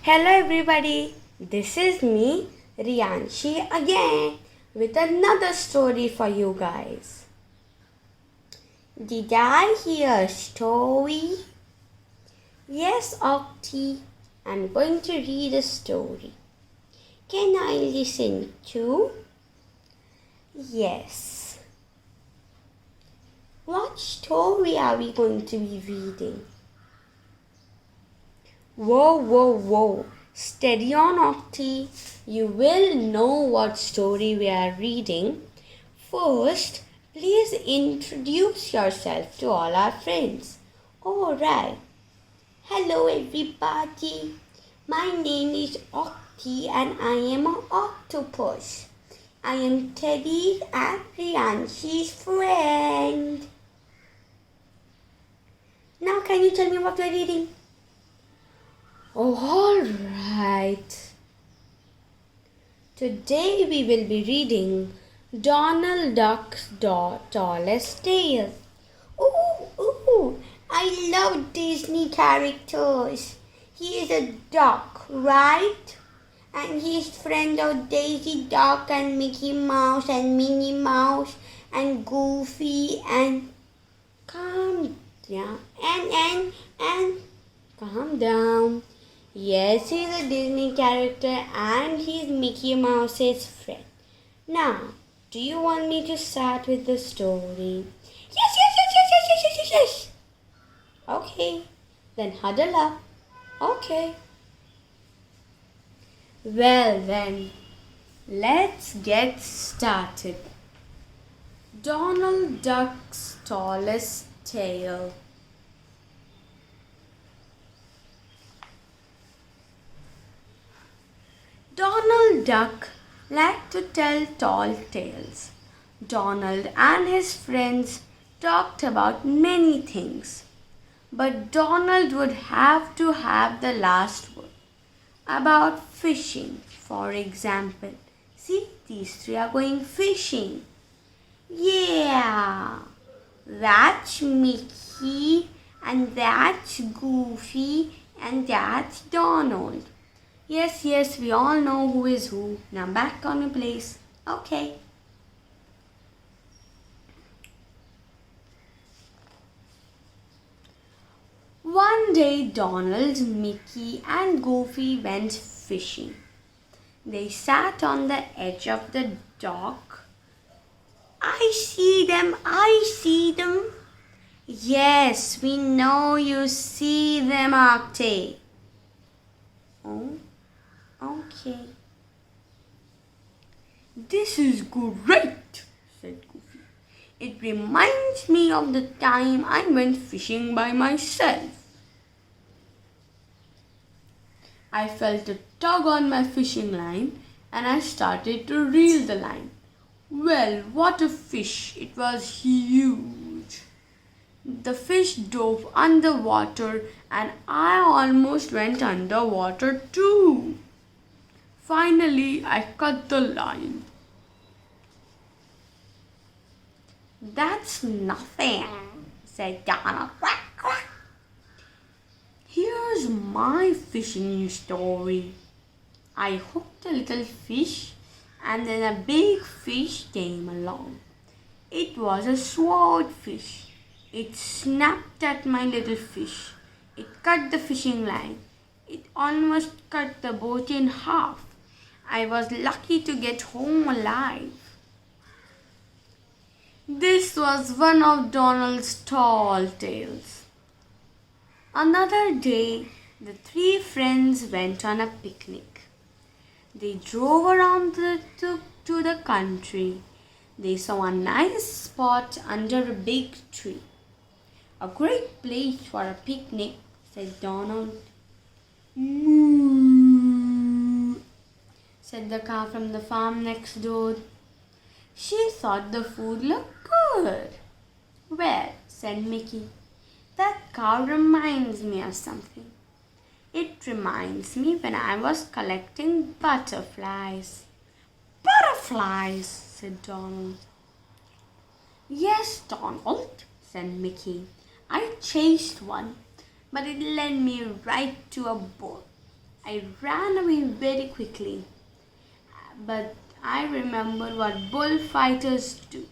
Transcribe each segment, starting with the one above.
Hello everybody, this is me, Rianshi again with another story for you guys. Did I hear a story? Yes, Octi, I'm going to read a story. Can I listen too? Yes. What story are we going to be reading? Whoa. Steady on, Octi. You will know what story we are reading. First, please introduce yourself to all our friends. Alright. Hello, everybody. My name is Octi and I am an octopus. I am Teddy and Rianshi's friend. Now, can you tell me what we're reading? Oh, all right. Today we will be reading Donald Duck's Tallest Tale. Ooh, I love Disney characters. He is a duck, right? And he's friend of Daisy Duck and Mickey Mouse and Minnie Mouse and Goofy and calm down and calm down. Yes, he's a Disney character and he's Mickey Mouse's friend. Now, do you want me to start with the story? Yes. Okay, then huddle up. Okay. Well then, let's get started. Donald Duck's Tallest Tale. Donald Duck liked to tell tall tales. Donald and his friends talked about many things, but Donald would have to have the last word. About fishing, for example. See, these three are going fishing. Yeah, that's Mickey, and that's Goofy, and that's Donald. Yes, we all know who is who. Now back on your place. Okay. One day Donald, Mickey and Goofy went fishing. They sat on the edge of the dock. I see them. Yes, we know you see them, Octave. Oh. Okay. This is great, said Goofy. It reminds me of the time I went fishing by myself. I felt a tug on my fishing line and I started to reel the line. Well, what a fish! It was huge. The fish dove underwater and I almost went underwater too. Finally, I cut the line. That's nothing, said Donald. Quack, quack. Here's my fishing story. I hooked a little fish and then a big fish came along. It was a swordfish. It snapped at my little fish. It cut the fishing line. It almost cut the boat in half. I was lucky to get home alive. This was one of Donald's tall tales. Another day, the three friends went on a picnic. They drove around to the country. They saw a nice spot under a big tree. A great place for a picnic, said Donald. Moo, said the cow from the farm next door. She thought the food looked good. Well, said Mickey, that cow reminds me of something. It reminds me when I was collecting butterflies. Butterflies, said Donald. Yes, Donald, said Mickey. I chased one, but it led me right to a boat. I ran away very quickly, but I remembered what bullfighters do.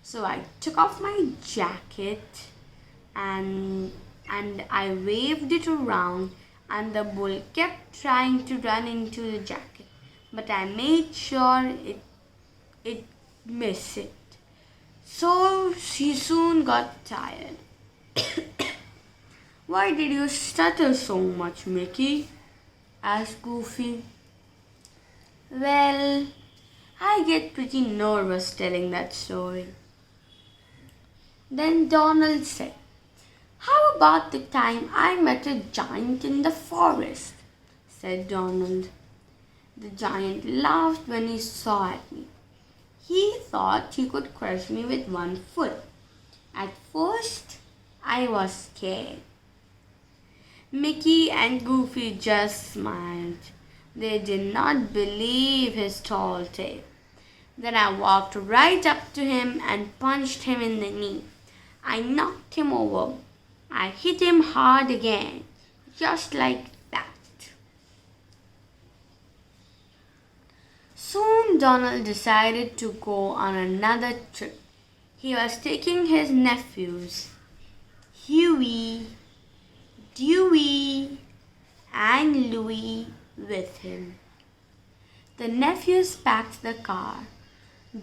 So I took off my jacket and I waved it around, and the bull kept trying to run into the jacket, but I made sure it missed it. So she soon got tired. Why did you stutter so much, Mickey? Asked Goofy. Well, I get pretty nervous telling that story. Then Donald said, how about the time I met a giant in the forest? Said Donald. The giant laughed when he saw at me. He thought he could crush me with one foot. At first, I was scared. Mickey and Goofy just smiled. They did not believe his tall tale. Then I walked right up to him and punched him in the knee. I knocked him over. I hit him hard again, just like that. Soon Donald decided to go on another trip. He was taking his nephews, Huey, Dewey, and Louie, with him. The nephews packed the car.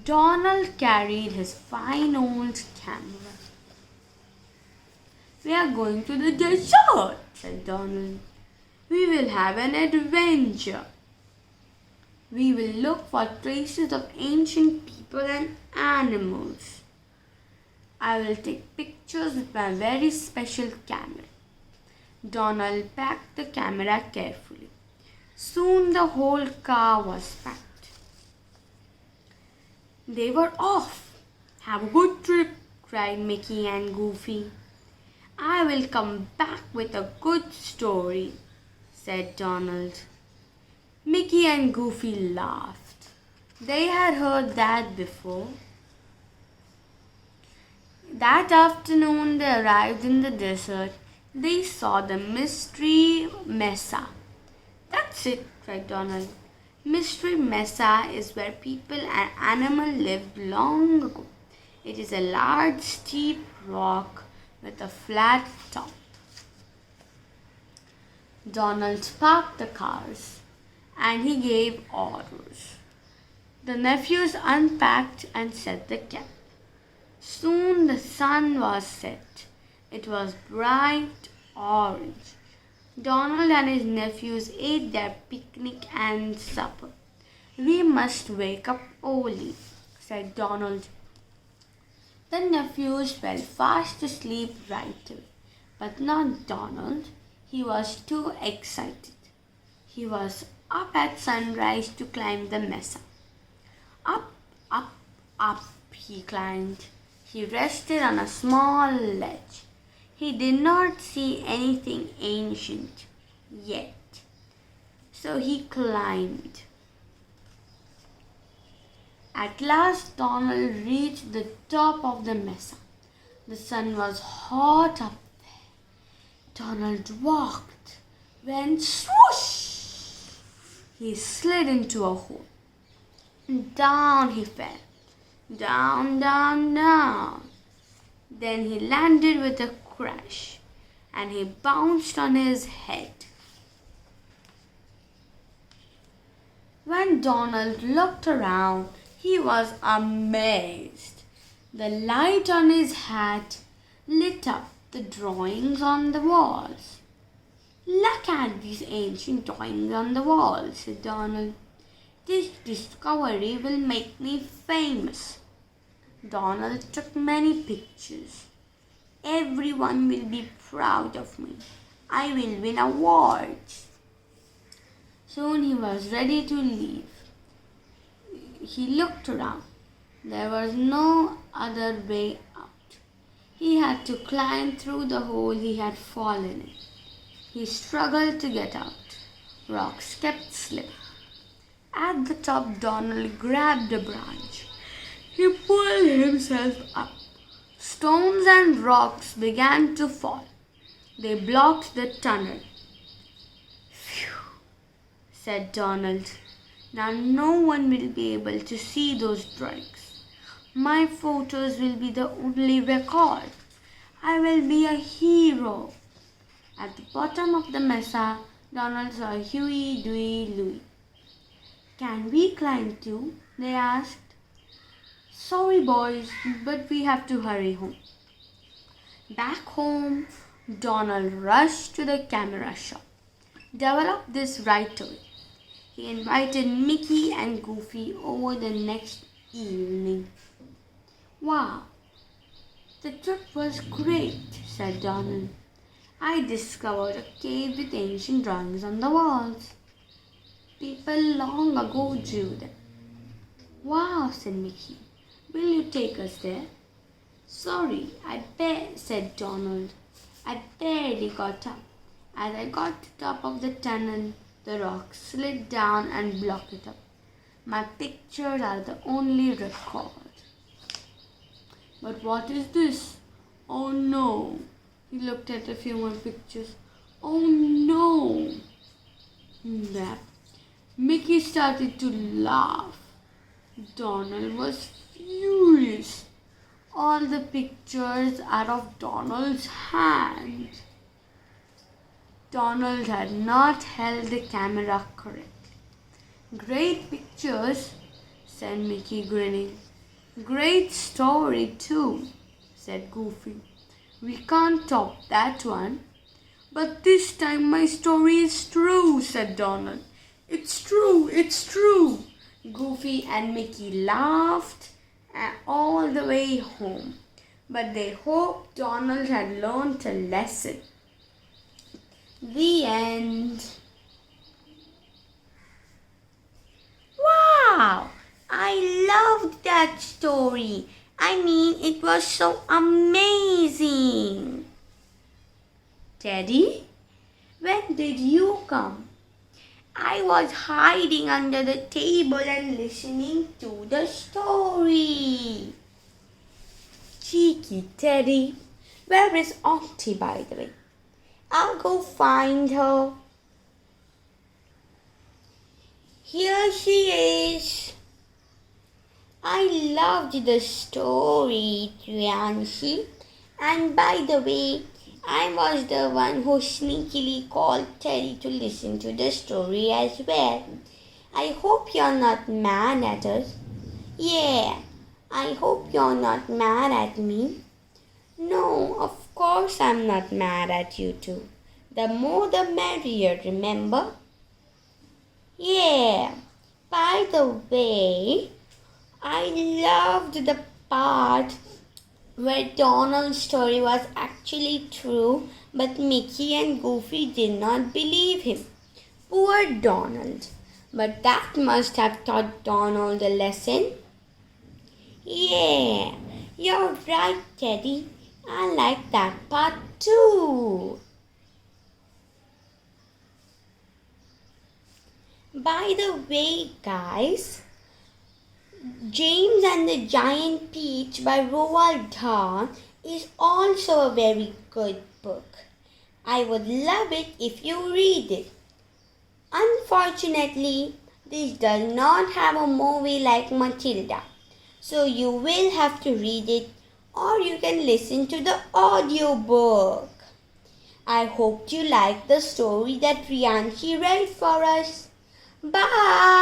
Donald carried his fine old camera. We are going to the desert, said Donald. We will have an adventure. We will look for traces of ancient people and animals. I will take pictures with my very special camera. Donald packed the camera carefully. Soon the whole car was packed. They were off. Have a good trip, cried Mickey and Goofy. I will come back with a good story, said Donald. Mickey and Goofy laughed. They had heard that before. That afternoon they arrived in the desert. They saw the Mystery Mesa. That's it, cried Donald. Mystery Mesa is where people and animals lived long ago. It is a large, steep rock with a flat top. Donald parked the cars and he gave orders. The nephews unpacked and set the camp. Soon the sun was set. It was bright orange. Donald and his nephews ate their picnic and supper. We must wake up early, said Donald. The nephews fell fast asleep right away, but not Donald. He was too excited. He was up at sunrise to climb the mesa. Up, up, up he climbed. He rested on a small ledge. He did not see anything ancient yet, so he climbed. At last Donald reached the top of the mesa. The sun was hot up there. Donald walked, went swoosh. He slid into a hole. Down he fell. Down, down, down. Then he landed with a crash and he bounced on his head. When Donald looked around, he was amazed. The light on his hat lit up the drawings on the walls. Look at these ancient drawings on the walls, said Donald. This discovery will make me famous. Donald took many pictures. Everyone will be proud of me. I will win awards. Soon he was ready to leave. He looked around. There was no other way out. He had to climb through the hole he had fallen in. He struggled to get out. Rocks kept slipping. At the top, Donald grabbed a branch. He pulled himself up. Stones and rocks began to fall. They blocked the tunnel. Phew! said Donald. Now no one will be able to see those drawings. My photos will be the only record. I will be a hero. At the bottom of the mesa, Donald saw Huey, Dewey, Louie. Can we climb too? They asked. Sorry boys, but we have to hurry home. Back home, Donald rushed to the camera shop. Developed this right away. He invited Mickey and Goofy over the next evening. Wow, the trip was great, said Donald. I discovered a cave with ancient drawings on the walls. People long ago drew them. Wow, said Mickey. Will you take us there? Sorry, said Donald. I barely got up. As I got to the top of the tunnel, the rocks slid down and blocked it up. My pictures are the only record. But what is this? Oh no. He looked at a few more pictures. Oh no. That. Mickey started to laugh. Donald was furious. All the pictures are of Donald's hand. Donald had not held the camera correctly. Great pictures, said Mickey, grinning. Great story too, said Goofy. We can't top that one. But this time my story is true, said Donald. It's true, it's true. Goofy and Mickey laughed all the way home, but they hoped Donald had learned a lesson. The end. Wow! I loved that story. I mean, it was so amazing. Teddy, when did you come? I was hiding under the table and listening to the story. Cheeky Teddy. Where is Auntie, by the way? I'll go find her. Here she is. I loved the story, Trianshi. And by the way, I was the one who sneakily called Teddy to listen to the story as well. I hope you're not mad at us. Yeah, I hope you're not mad at me. No, of course I'm not mad at you two. The more the merrier, remember? Yeah, by the way, I loved the part where Donald's story was actually true, but Mickey and Goofy did not believe him. Poor Donald. But that must have taught Donald a lesson. Yeah, you're right, Teddy. I like that part too. By the way, guys, James and the Giant Peach by Roald Dahl is also a very good book. I would love it if you read it. Unfortunately, this does not have a movie like Matilda, so you will have to read it or you can listen to the audiobook. I hope you like the story that Rianshi read for us. Bye!